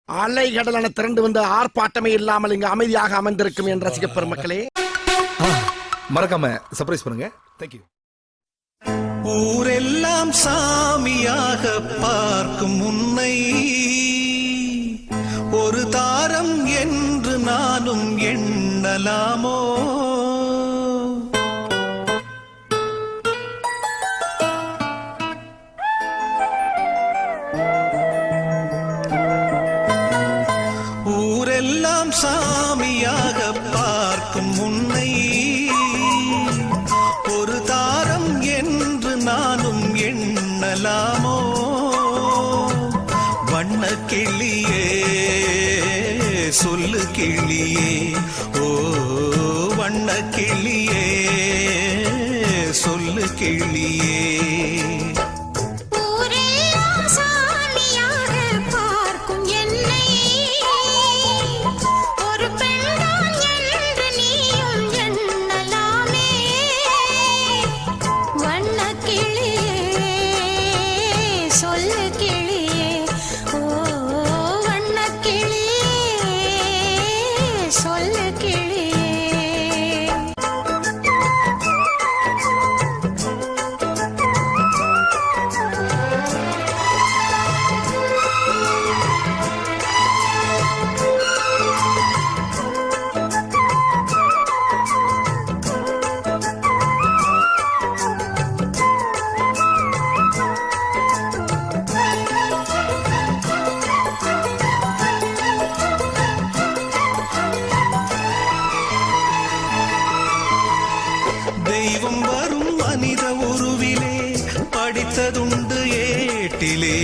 அலை கடலான திரண்டு வந்து ஆர்ப்பாட்டமே இல்லாமல் இங்கு அமைதியாக அமர்ந்திருக்கும் என் ரசிக பெருமக்களே, மறக்காம சர்ப்ரைஸ் பண்ணுங்க. தேங்க்யூ. ஊரெல்லாம் சாமியாக பார்க்கும் உன்னை ஒரு தாரம் என்று நானும் எண்ணலாமோ? ஊரெல்லாம் சாமியாக பார்க்கும் உன்னை ஒரு தாரம் என்று நானும் எண்ணலாமோ? வண்ண கிளியே சொல்லு கிளியே, ஓ வண்ண கிளியே சொல்லு கிளியே. தெய்வம் வரும் மனித உருவிலே படித்ததுண்டு ஏட்டிலே,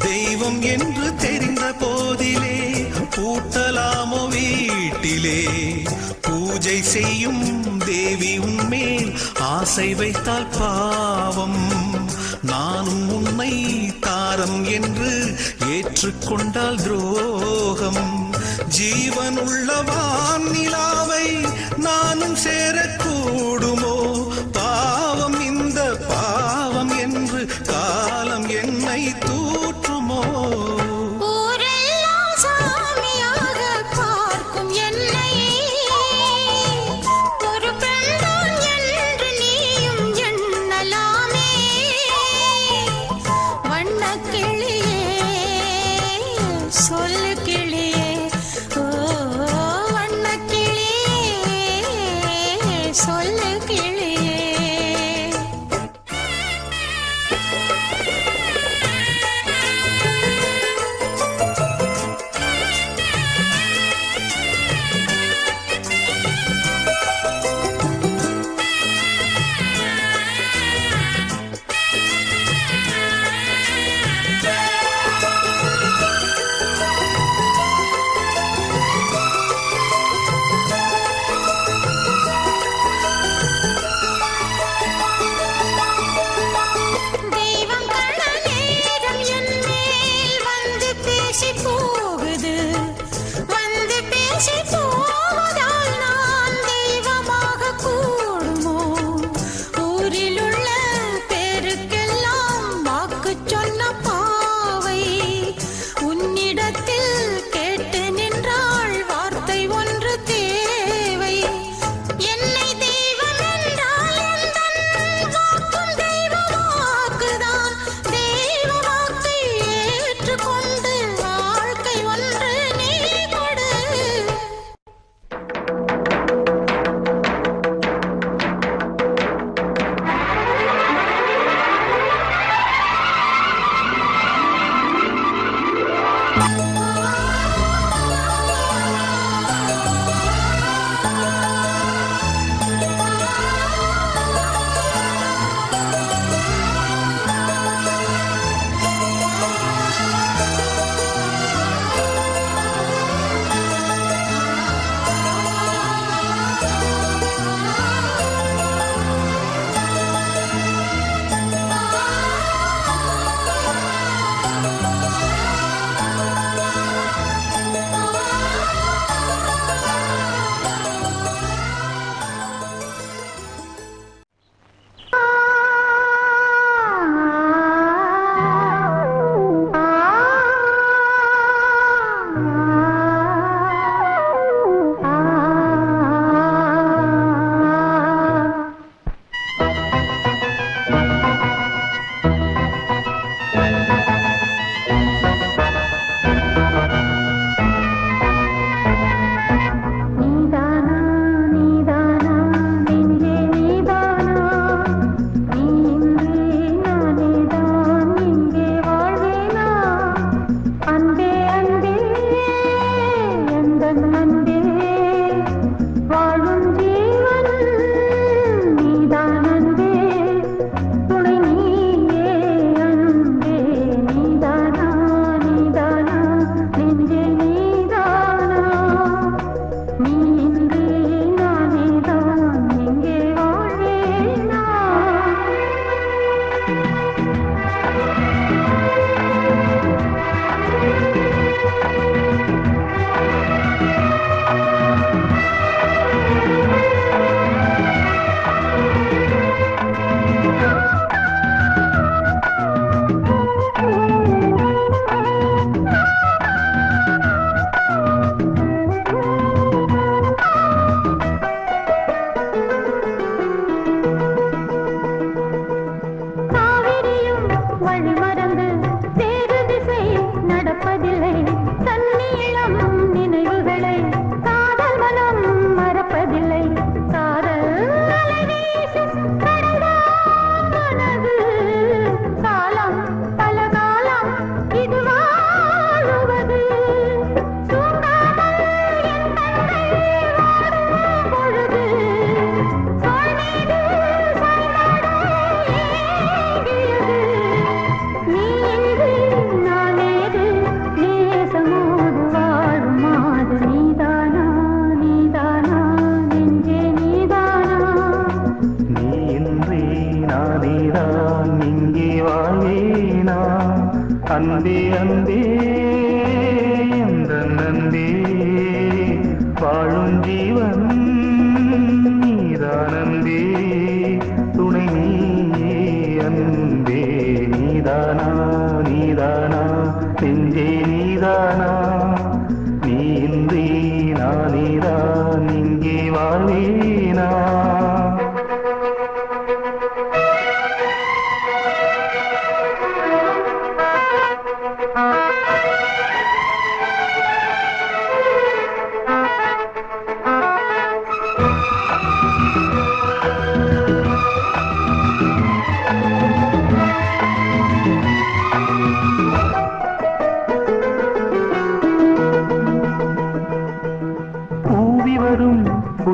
தெய்வம் என்று தெரிந்த போதிலே பூட்டலாமோ வீட்டிலே? பூஜை செய்யும் தேவி உன்மேல் ஆசை வைத்தால் பாவம், நானும் உன்னை தாரம் என்று ஏற்றுக்கொண்டால் துரோகம். ஜீவனுள்ள வானிலாவை நானும் சேரக்கூடுமோ? பாவம் இந்த பாவம் என்று காலம் என்னை தூற்றுமோ?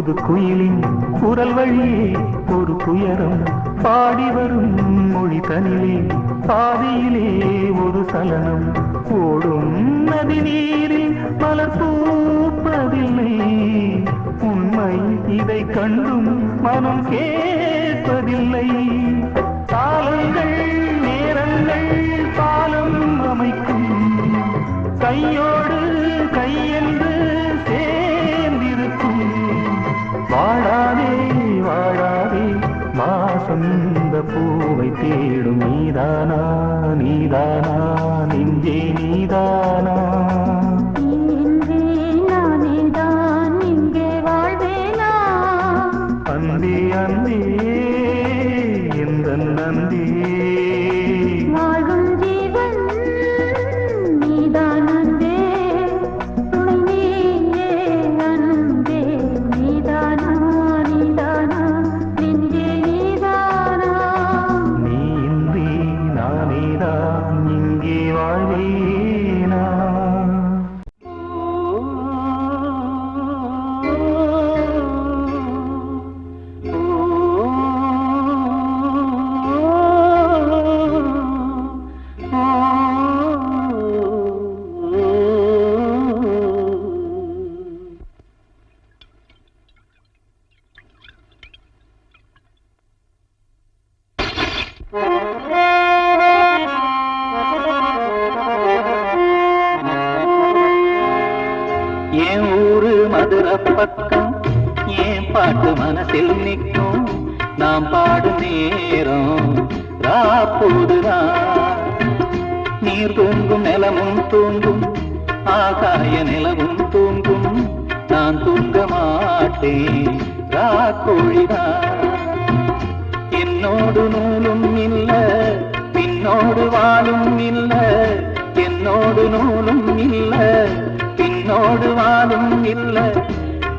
புது குயிலின் குரல் வழியே ஒரு துயரம் பாடி வரும் மொழி தனிலே பாதையிலே ஒரு சலனம் ஓடும் நதி நீரில் மலர் பூப்பதில்லை உண்மை இதை கண்டும் மனம் கேட்பதில்லை காலங்கள் நேரங்கள் பாலம் அமைக்கும் கையோடு கையென்று சேர்ந்திருக்கும் வாழாதே வாழாதே வாசந்த பூவை தேடும் நீதானா நீதானா நெஞ்சே நீதானா அந்தே அந்தே எந்த நந்தே என் ஊரு மதுரை பக்கம் என் பாட்டு மனசில் நிற்கும் நாம் பாடும் நேரம் ராப்போதுதான் நீர் தூங்கும் நிலமும் தூங்கும் ஆகாய நிலவும் தூங்கும் நான் தூங்க மாட்டேன் ராக்கோழிதான் என்னோடு நூலும் இல்ல பின்னோடு வாழும் இல்ல என்னோடு நூலும் இல்ல பின்னோடு வாழும் இல்ல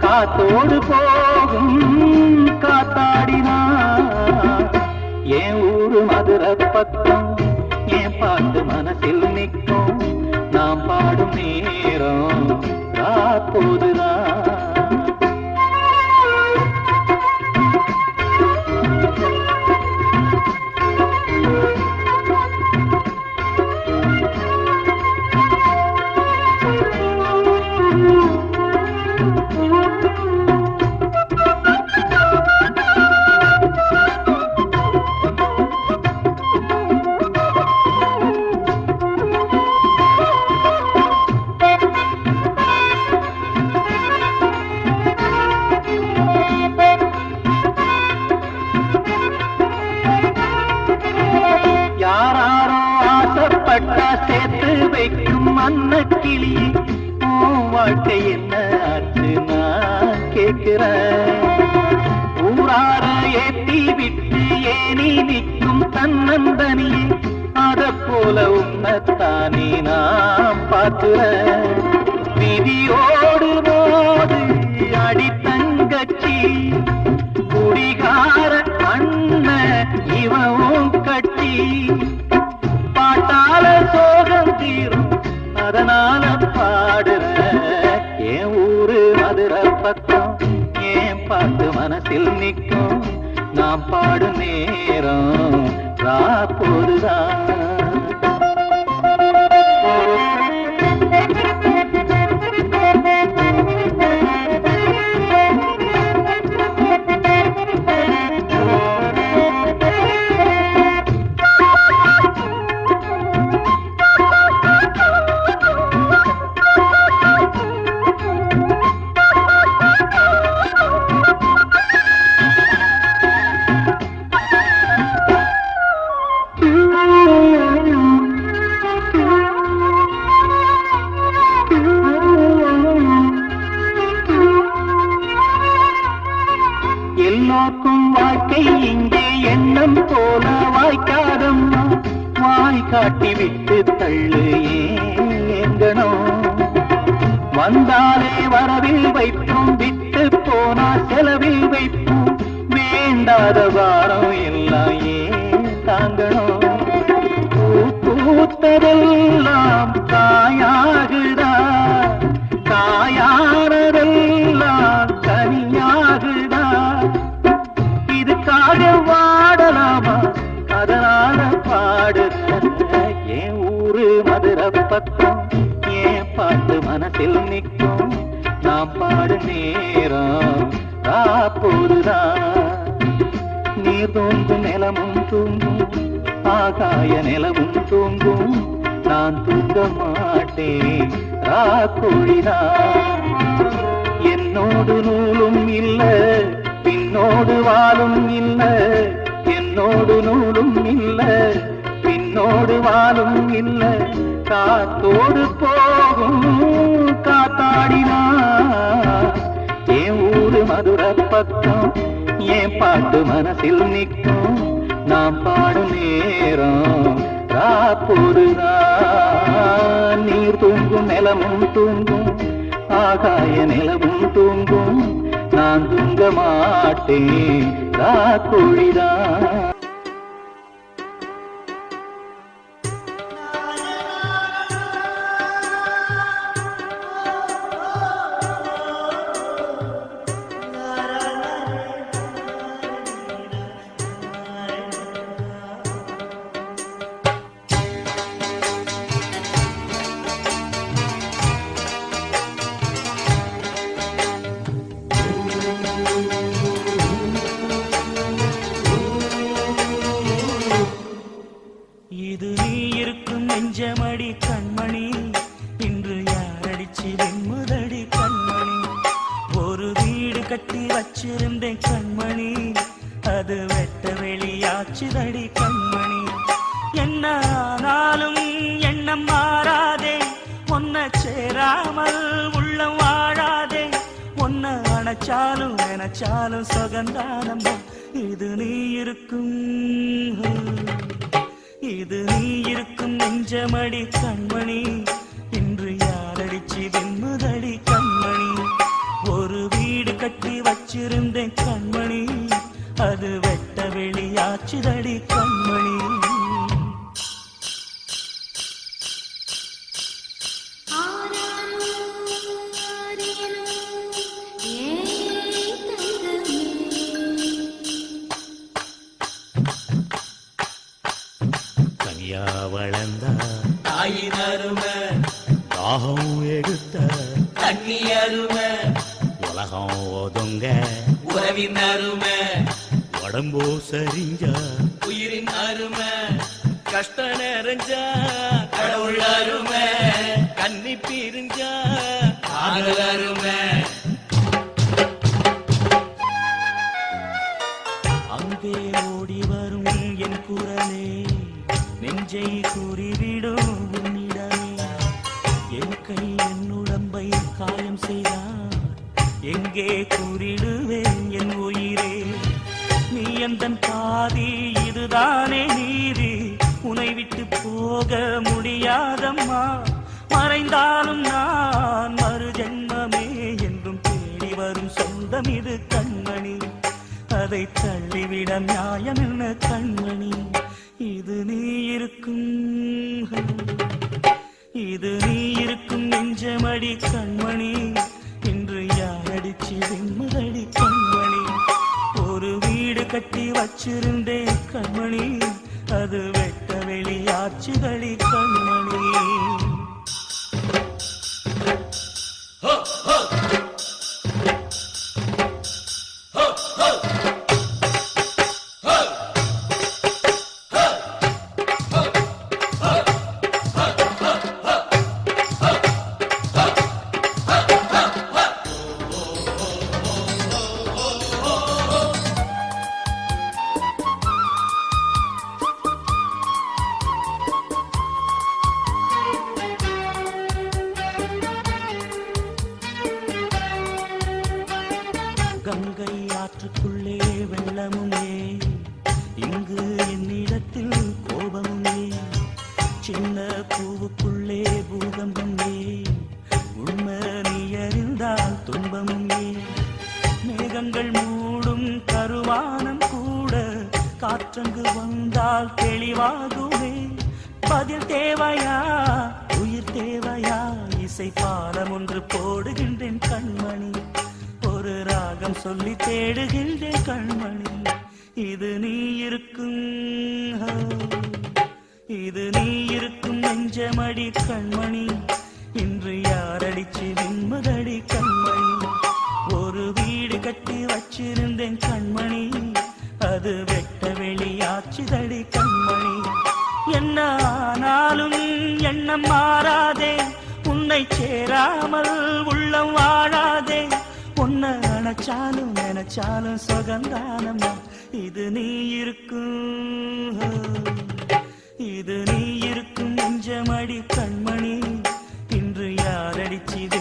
காத்தோடு போகும் காத்தாடினா என் ஊரு மதுரை பக்கம் என் பாட்டு மனசில் நிற்கும் நாம் பாடும் நேரம் ராப்போதுதான் சேர்த்து வைக்கும் மன்ன கிளி வாழ்க்கை என்ன ஆச்சு நான் கேட்கிறேன் ஊரார ஏத்தி விட்டு ஏனி நிற்கும் தன்னந்தனியே அத போல உன்னத்தானே நான் பார்க்கிறேன் விதியோடு போது அடி தங்கச்சி குடிகார அண்ணன் இவவும் கட்டி பாட்டால சோகம் தீரும் அதனால பாடுற என் ஊரு மதுரை பக்கம் என் பாட்டு மனசில் நிற்கும் நாம் பாடும் நேரம் ராப்போதுதான் எல்லோருக்கும் வாழ்க்கை இங்கே எண்ணம் போல வாய்க்காதம்மா வாய் காட்டி விட்டு தள்ளு ஏங்கணும் வந்தாலே வரவில் வைப்போம் விட்டு போனா செலவில் வைப்போம் வேண்டாத வாரம் எல்லாம் ஏன் தாங்கணும் பூத்ததெல்லாம் காயாகுதா காயானதெல்லாம் கனியாக பக்கம் ஏன் பாட்டு மனசில் நிற்கும் நாம் பாடு நேரம் ராப்போதுதான் நீர் தோங்கும் நிலமும் தூங்கும் ஆகாய நிலமும் தூங்கும் நான் தூங்க மாட்டேன் ராக்கோழிதான் என்னோடு நூலும் இல்ல பின்னோடு வாழும் இல்ல என்னோடு நூலும் இல்ல பின்னோடு வாழும் இல்ல காத்தோடு போகும் காத்தாடினா என் ஊரு மதுரை பக்கம் என் பாட்டு மனசில் நிற்கும் நாம் பாடும் நேரம் ராப்போதுதான் நீர் தூங்கும் நிலமும் தூங்கும் ஆகாய நிலமும் தூங்கும் நான் தூங்க மாட்டேன் ராக்கோழிதான் இது நீ இருக்கும் நெஞ்சமடி கண்மணி இன்று யாரடிச்சு வெண்முதடி கண்மணி ஒரு வீடு கட்டி வச்சிருந்தேன் கண்மணி அது வெட்ட வெளியாச்சுதடி கண்மணி என்ன ஆனாலும் எண்ணம் மாறாதே ஒன்ன சேராமல் உள்ளம் வாழாதே ஒன்ன அணைச்சாலும் நினைச்சாலும் சுகந்தானம்மா இது நீ இருக்கும் இது நீ இருக்கும் நெஞ்சமடி கண்மணி இன்று யாரடிச்சு வெண்முதடி கண்மணி ஒரு வீடு கட்டி வச்சிருந்தேன் கண்மணி அது வெட்ட வெளியாச்சுதடி கண்மணி வளர்ந்த தாயின் அருமை தாகம் எடுத்த தண்ணி அருமை உலகம் ஒதுங்க உறவின் அருமை உடம்போ சரிஞ்ச உயிரின் அருமை கஷ்ட நிறைஞ்சா கடவுள் அருமை கண்ணி பிரிஞ்சா காதல் அருமை அங்கே ஓடி வரும் என் குரலே நெஞ்சை கூறிவிடும் உன்னிடமே என் கை என் உடம்பை காயம் செய்தார் எங்கே கூறிடுவேன் என் உயிரே நீ எந்தன் பாதி இதுதானே நீதி உன்னை விட்டு போக முடியாதம்மா மறைந்தாலும் நான் மறு ஜென்மமே என்றும் தேடி வரும் சொந்தம் இது கண்மணி அதை தள்ளிவிட நியாயம் என்ன கண்மணி இது நீ இருக்கும் இது நீ இருக்கும் நெஞ்சமடி கண்மணி இன்று யாரடிச்சு வெண்முதடி கண்மணி ஒரு வீடு கட்டி வச்சிருந்தேன் கண்மணி அது வெட்ட வெளியாச்சுதடி கண்மணி கங்கை ஆற்றுக்குள்ளே வெள்ளமுமே இங்கு என்னிடத்தில் கோபமுமே சின்ன பூவுக்குள்ளே பூகம்பமே உண்மை நீ அறிந்தால் துன்பமுமே மேகங்கள் மூடும் கருவானம் கூட காற்றங்கு வந்தால் தெளிவாகுமே பதில் தேவையா உயிர் தேவையா இசை பாடம் ஒன்று போடுகின்றேன் கண்மணி ஒரு ராகம் சொல்லி தேடுகின்றேன் கண்மணி இது நீ இருக்கும் இது நீ இருக்கும் நெஞ்சமடி கண்மணி இன்று யாரடிச்சு நிம்மதடி கண்மணி ஒரு வீடு கட்டி வச்சிருந்தேன் கண்மணி அது வெட்ட வெளியாச்சுதடி கண்மணி என்ன ஆனாலும் எண்ணம் மாறாதே உன்னை சேராமல் உள்ளம் வாழாதே உன்னை நினைச்சாலும் நினைச்சாலும் சுகந்தானம்மா இது நீ இருக்கும் நெஞ்சமடி கண்மணி இன்று யாரடிச்சிது